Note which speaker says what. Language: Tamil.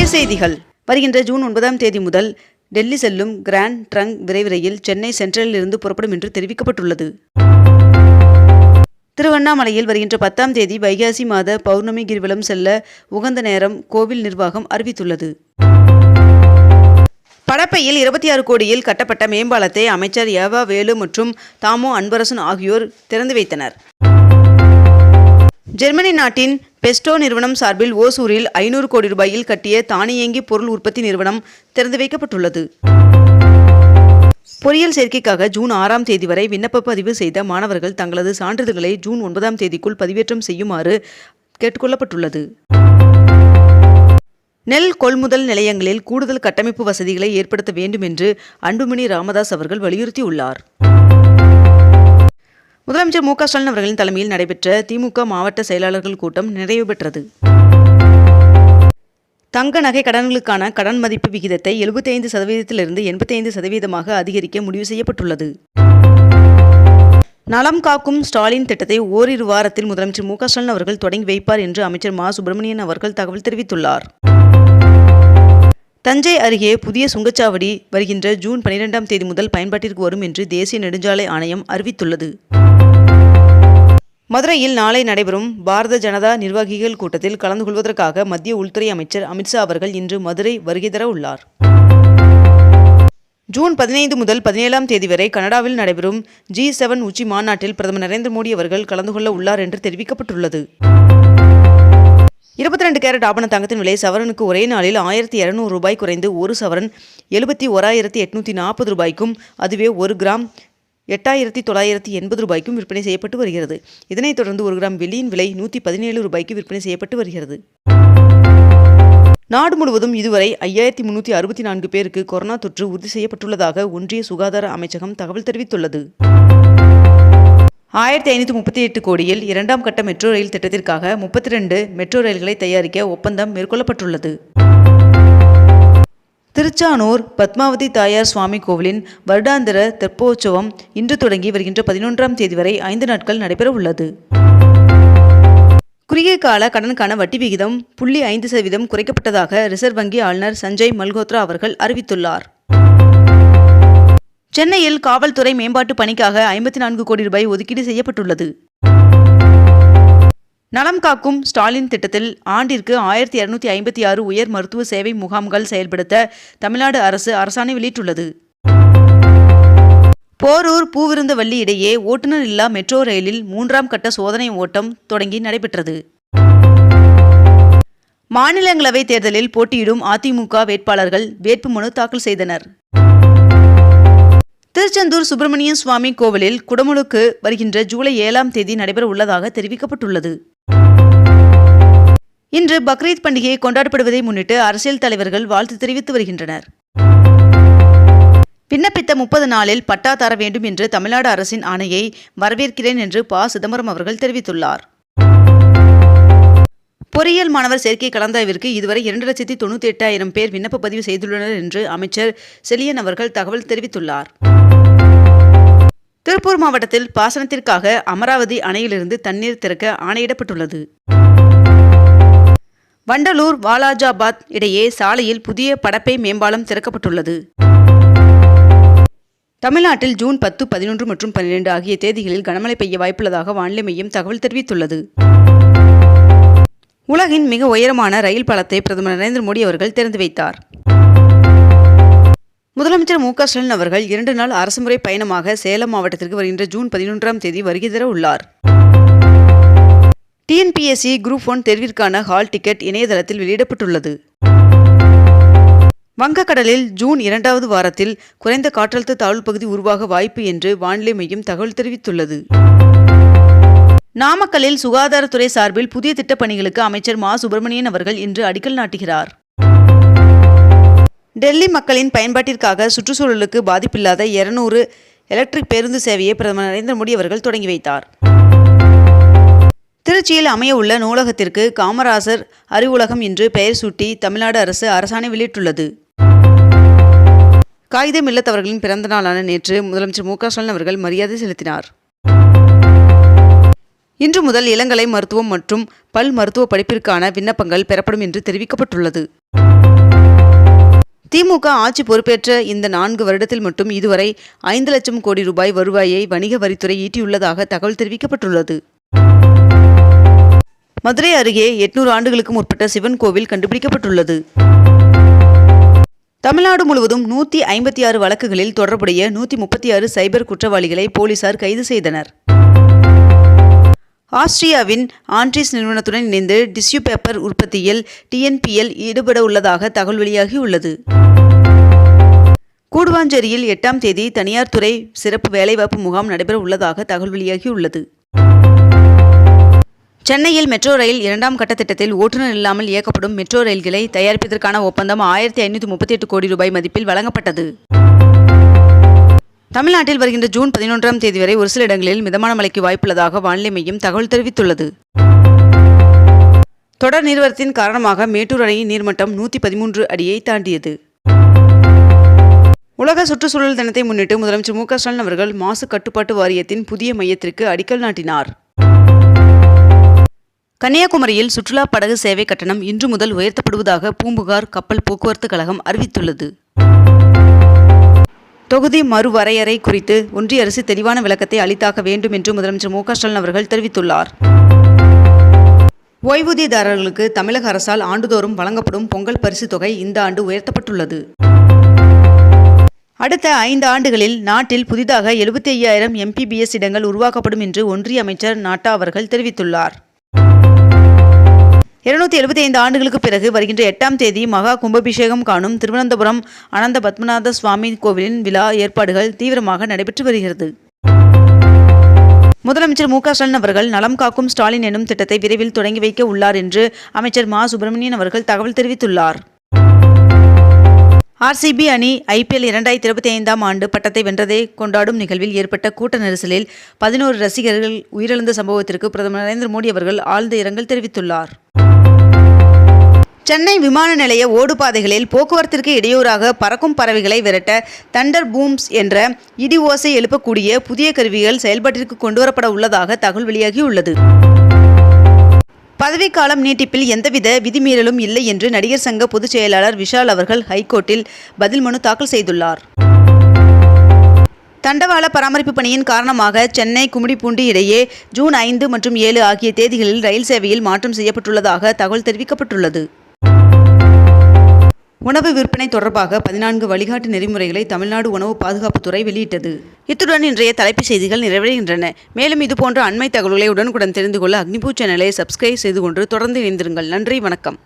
Speaker 1: ரயில் செய்திகள். வருகின்ற ஜூன் 9ஆம் தேதி முதல் டெல்லி செல்லும் கிராண்ட் ட்ரங்க் விரைவு ரயில் சென்னை சென்ட்ரலில் இருந்து புறப்படும் என்று தெரிவிக்கப்பட்டுள்ளது. திருவண்ணாமலையில் வருகின்ற 10ஆம் தேதி வைகாசி மாத பௌர்ணமி கிரிவலம் செல்ல உகந்த நேரம் கோவில் நிர்வாகம் அறிவித்துள்ளது. படப்பையில் 26 கோடியில் கட்டப்பட்ட மேம்பாலத்தை அமைச்சர் ஏவா வேலு மற்றும் தாமோ அன்பரசன் ஆகியோர் திறந்து வைத்தனர். ஜெர்மனி நாட்டின் பெஸ்டோ நிறுவனம் சார்பில் ஓசூரில் 500 கோடி ரூபாயில் கட்டிய தானியங்கி பொருள் உற்பத்தி நிறுவனம் திறந்து வைக்கப்பட்டுள்ளது. பொறியியல் சேர்க்கைக்காக ஜூன் 6ஆம் தேதி வரை விண்ணப்ப பதிவு செய்த மாணவர்கள் தங்களது சான்றிதழ்களை ஜூன் 9ஆம் தேதிக்குள் பதிவேற்றம் செய்யுமாறு கேட்டுக்கொள்ளப்பட்டுள்ளது. நெல் கொள்முதல் நிலையங்களில் கூடுதல் கட்டமைப்பு வசதிகளை ஏற்படுத்த வேண்டும் என்று அன்புமணி ராமதாஸ் அவர்கள் வலியுறுத்தியுள்ளார். முதலமைச்சர் மு க ஸ்டாலின் அவர்களின் தலைமையில் நடைபெற்ற திமுக மாவட்ட செயலாளர்கள் கூட்டம் நிறைவு பெற்றது. தங்க நகை கடன்களுக்கான கடன் மதிப்பு விகிதத்தை 75%இலிருந்து 85% அதிகரிக்க முடிவு செய்யப்பட்டுள்ளது. நலம் காக்கும் ஸ்டாலின் திட்டத்தை ஓரிரு வாரத்தில் முதலமைச்சர் மு க ஸ்டாலின் அவர்கள் தொடங்கி வைப்பார் என்று அமைச்சர் மா சுப்பிரமணியன் அவர்கள் தகவல் தெரிவித்துள்ளார். தஞ்சை அருகே புதிய சுங்கச்சாவடி வருகின்ற ஜூன் 12ஆம் தேதி முதல் பயன்பாட்டிற்கு வரும் என்று தேசிய நெடுஞ்சாலை ஆணையம் அறிவித்துள்ளது. மதுரையில் நாளை நடைபெறும் பாரத ஜனதா நிர்வாகிகள் கூட்டத்தில் கலந்து கொள்வதற்காக மத்திய உள்துறை அமைச்சர் அமித்ஷா அவர்கள் இன்று மதுரை வருகை தர உள்ளார். ஜூன் 15 முதல் 17ஆம் தேதி வரை கனடாவில் நடைபெறும் G7 உச்சி மாநாட்டில் பிரதமர் நரேந்திர மோடி அவர்கள் கலந்து கொள்ள உள்ளார் என்று தெரிவிக்கப்பட்டுள்ளது. 22 கேரட் ஆபண தங்கத்தின் விலை சவரனுக்கு ஒரே நாளில் 1200 ரூபாய் குறைந்து ஒரு சவரன் 71,840 ரூபாய்க்கும், அதுவே ஒரு கிராம் 8,980 ரூபாய்க்கும் விற்பனை செய்யப்பட்டு வருகிறது. இதனைத் தொடர்ந்து ஒரு கிராம் வெள்ளியின் விலை 117 ரூபாய்க்கு விற்பனை செய்யப்பட்டு வருகிறது. நாடு முழுவதும் இதுவரை 5,364 பேருக்கு கொரோனா தொற்று உறுதி செய்யப்பட்டுள்ளதாக ஒன்றிய சுகாதார அமைச்சகம் தகவல் தெரிவித்துள்ளது. 1538 கோடியில் 2ஆம் கட்ட மெட்ரோ ரயில் திட்டத்திற்காக 32 மெட்ரோ ரயில்களை தயாரிக்க ஒப்பந்தம் மேற்கொள்ளப்பட்டுள்ளது. திருச்சானூர் பத்மாவதி தாயார் சுவாமி கோவிலின் வருடாந்திர தெப்போற்சவம் இன்று தொடங்கி வருகின்ற 11ஆம் தேதி வரை 5 நாட்கள் நடைபெற உள்ளது. குறுகிய கால கடனுக்கான வட்டி விகிதம் 0.5% குறைக்கப்பட்டதாக ரிசர்வ் வங்கி ஆளுநர் சஞ்சய் மல்கோத்ரா அவர்கள் அறிவித்துள்ளார். சென்னையில் காவல்துறை மேம்பாட்டு பணிக்காக 54 கோடி ரூபாய் ஒதுக்கீடு செய்யப்பட்டுள்ளது. நலம் காக்கும் ஸ்டாலின் திட்டத்தில் ஆண்டிற்கு 1256 உயர் மருத்துவ சேவை முகாம்கள் செயல்படுத்த தமிழ்நாடு அரசு அரசாணை வெளியிட்டுள்ளது. போரூர் பூவிருந்தவல்லி இடையே ஓட்டுநர் இல்லா மெட்ரோ ரயிலில் 3ஆம் கட்ட சோதனை ஓட்டம் தொடங்கி நடைபெற்றது. மாநிலங்களவை தேர்தலில் போட்டியிடும் அதிமுக வேட்பாளர்கள் வேட்புமனு தாக்கல் செய்தனர். திருச்செந்தூர் சுப்பிரமணிய சுவாமி கோவிலில் குடமுழுக்கு வருகின்ற ஜூலை 7ஆம் தேதி நடைபெற உள்ளதாக தெரிவிக்கப்பட்டுள்ளது. இன்று பக்ரீத் பண்டிகை கொண்டாடப்படுவதை முன்னிட்டு அரசியல் தலைவர்கள் வாழ்த்து தெரிவித்து வருகின்றனர். விண்ணப்பித்த 30 நாளில் பட்டா தர வேண்டும் என்று தமிழ்நாடு அரசின் ஆணையை வரவேற்கிறேன் என்று ப. சிதம்பரம் அவர்கள் தெரிவித்துள்ளார். பொறியியல் மாணவர் சேர்க்கை கலந்தாய்விற்கு இதுவரை 2,98,000 பேர் விண்ணப்ப பதிவு செய்துள்ளனர் என்று அமைச்சர் செலியன் அவர்கள் தகவல் தெரிவித்துள்ளார். திருப்பூர் மாவட்டத்தில் பாசனத்திற்காக அமராவதி அணையிலிருந்து தண்ணீர் திறக்க ஆணையிடப்பட்டுள்ளது. வண்டலூர் வாலாஜாபாத் இடையே சாலையில் புதிய படப்பை மேம்பாலம் திறக்கப்பட்டுள்ளது. தமிழ்நாட்டில் ஜூன் 10, 11 மற்றும் 12 ஆகிய தேதிகளில் கனமழை பெய்ய வாய்ப்புள்ளதாக வானிலை மையம் தகவல் தெரிவித்துள்ளது. உலகின் மிக உயரமான ரயில் பாலத்தை பிரதமர் நரேந்திர மோடி அவர்கள் திறந்து வைத்தார். முதலமைச்சர் மு க ஸ்டாலின் அவர்கள் 2 நாள் அரசுமுறை பயணமாக சேலம் மாவட்டத்திற்கு வருகின்ற ஜூன் 11ஆம் தேதி வருகை தர உள்ளார். TNPSC குரூப் 1 தேர்விற்கான ஹால் டிக்கெட் இணையதளத்தில் வெளியிடப்பட்டுள்ளது. வங்கக்கடலில் ஜூன் 2வது வாரத்தில் குறைந்த காற்றழுத்த தாழ்வு பகுதி உருவாக வாய்ப்பு என்று வானிலை மையம் தகவல் தெரிவித்துள்ளது. நாமக்கல்லில் சுகாதாரத்துறை சார்பில் புதிய திட்டப்பணிகளுக்கு அமைச்சர் மா சுப்பிரமணியன் அவர்கள் இன்று அடிக்கல் நாட்டுகிறார். டெல்லி மக்களின் பயன்பாட்டிற்காக சுற்றுச்சூழலுக்கு பாதிப்பில்லாத 200 எலக்ட்ரிக் பேருந்து சேவையை பிரதமர் நரேந்திர மோடி அவர்கள் தொடங்கி வைத்தார். திருச்சியில் அமைய உள்ள நூலகத்திற்கு காமராசர் அறிவுலகம் என்று பெயர் சூட்டி தமிழ்நாடு அரசு அரசாணை வெளியிட்டுள்ளது. காகிதம் இல்லத்தவர்களின் பிறந்த நாளான நேற்று முதலமைச்சர் மு க ஸ்டாலின் அவர்கள் மரியாதை செலுத்தினார். இன்று முதல் இளங்கலை மருத்துவம் மற்றும் பல் மருத்துவ படிப்பிற்கான விண்ணப்பங்கள் பெறப்படும் என்று தெரிவிக்கப்பட்டுள்ளது. திமுக ஆட்சி பொறுப்பேற்ற இந்த 4 வருடத்தில் மட்டும் இதுவரை 5 லட்சம் கோடி ரூபாய் வருவாயை வணிக வரித்துறை ஈட்டியுள்ளதாக தகவல் தெரிவிக்கப்பட்டுள்ளது. மதுரை அருகே 800 ஆண்டுகளுக்கு முற்பட்ட சிவன் கோவில் கண்டுபிடிக்கப்பட்டுள்ளது. தமிழ்நாடு முழுவதும் 156 வழக்குகளில் தொடர்புடைய 136 சைபர் குற்றவாளிகளை போலீசார் கைது செய்தனர். ஆஸ்திரியாவின் ஆண்ட்ரீஸ் நிறுவனத்துடன் இணைந்து டிஷ்யூ பேப்பர் உற்பத்தியில் TNPL ஈடுபட உள்ளதாக தகவல் வெளியாகியுள்ளது. கூடுவாஞ்சேரியில் 8ஆம் தேதி தனியார் துறை சிறப்பு வேலைவாய்ப்பு முகாம் நடைபெற உள்ளதாக தகவல் வெளியாகியுள்ளது. சென்னையில் மெட்ரோ ரயில் 2ஆம் கட்ட திட்டத்தில் ஓட்டுநர் இல்லாமல் இயக்கப்படும் மெட்ரோ ரயில்களை தயாரிப்பதற்கான ஒப்பந்தம் 1538 கோடி ரூபாய் மதிப்பில் வழங்கப்பட்டது. தமிழ்நாட்டில் வருகின்ற ஜூன் 11ஆம் தேதி வரை ஒரு சில இடங்களில் மிதமான மழைக்கு வாய்ப்புள்ளதாக வானிலை மையம் தகவல் தெரிவித்துள்ளது. தொடர் நீர்வரத்தின் காரணமாக மேட்டூர் அணையின் நீர்மட்டம் 113 அடியை தாண்டியது. உலக சுற்றுச்சூழல் தினத்தை முன்னிட்டு முதலமைச்சர் மு.க. ஸ்டாலின் அவர்கள் மாசு கட்டுப்பாட்டு வாரியத்தின் புதிய மையத்திற்கு அடிக்கல் நாட்டினார். கன்னியாகுமரியில் சுற்றுலா படகு சேவை கட்டணம் இன்று முதல் உயர்த்தப்படுவதாக பூம்புகார் கப்பல் போக்குவரத்து கழகம் அறிவித்துள்ளது. தொகுதி மறுவரையறை குறித்து ஒன்றிய அரசு தெளிவான விளக்கத்தை அளித்தாக வேண்டும் என்று முதலமைச்சர் மு.க. ஸ்டாலின் அவர்கள் தெரிவித்துள்ளார். ஓய்வூதியதாரர்களுக்கு தமிழக அரசால் ஆண்டுதோறும் வழங்கப்படும் பொங்கல் பரிசு தொகை இந்த ஆண்டு உயர்த்தப்பட்டுள்ளது. அடுத்த 5 ஆண்டுகளில் நாட்டில் புதிதாக 75,000 MPBS இடங்கள் உருவாக்கப்படும் என்று ஒன்றிய அமைச்சர் நாட்டா அவர்கள் தெரிவித்துள்ளார். 275 ஆண்டுகளுக்கு பிறகு வருகின்ற 8ஆம் தேதி மகா கும்பாபிஷேகம் காணும் திருவனந்தபுரம் அனந்த பத்மநாத சுவாமி கோவிலின் விழா ஏற்பாடுகள் தீவிரமாக நடைபெற்று வருகிறது. முதலமைச்சர் மு.க. ஸ்டாலின் அவர்கள் நலம் காக்கும் ஸ்டாலின் எனும் திட்டத்தை விரைவில் தொடங்கி வைக்க உள்ளார் என்று அமைச்சர் மா. சுப்பிரமணியன் அவர்கள் தகவல் தெரிவித்துள்ளார். RCB அணி IPL 2025ஆம் ஆண்டு பட்டத்தை வென்றதை கொண்டாடும் நிகழ்வில் ஏற்பட்ட கூட்ட நெரிசலில் 11 ரசிகர்கள் உயிரிழந்த சம்பவத்திற்கு பிரதமர் நரேந்திர மோடி அவர்கள் ஆழ்ந்த இரங்கல் தெரிவித்துள்ளார். சென்னை விமான நிலைய ஓடுபாதைகளில் போக்குவரத்திற்கு இடையூறாக பறக்கும் பறவைகளை விரட்ட தண்டர் பூம்ஸ் என்ற இடி ஓசை எழுப்பக்கூடிய புதிய கருவிகள் செயல்பாட்டிற்கு கொண்டுவரப்பட உள்ளதாக தகவல் வெளியாகியுள்ளது. பதவிக்காலம் நீட்டிப்பில் எந்தவித விதிமீறலும் இல்லை என்று நடிகர் சங்க பொதுச் செயலாளர் விஷால் அவர்கள் ஹைகோர்ட்டில் பதில் மனு தாக்கல் செய்துள்ளார். தண்டவாள பராமரிப்பு பணியின் காரணமாக சென்னை கும்மிடிப்பூண்டி இடையே ஜூன் 5 மற்றும் 7 ஆகிய தேதிகளில் ரயில் சேவையில் மாற்றம் செய்யப்பட்டுள்ளதாக தகவல் தெரிவிக்கப்பட்டுள்ளது. உணவு விற்பனை தொடர்பாக 14 வழிகாட்டு நெறிமுறைகளை தமிழ்நாடு உணவு பாதுகாப்புத்துறை வெளியிட்டது. இத்துடன் இன்றைய தலைப்புச் செய்திகள் நிறைவடைகின்றன. மேலும் இதுபோன்ற அண்மை தகவல்களை உடனுக்குடன் தெரிந்து கொள்ள அக்னிபூ சேனலை சப்ஸ்கிரைப் செய்து கொண்டு தொடர்ந்து இணைந்திருங்கள். நன்றி, வணக்கம்.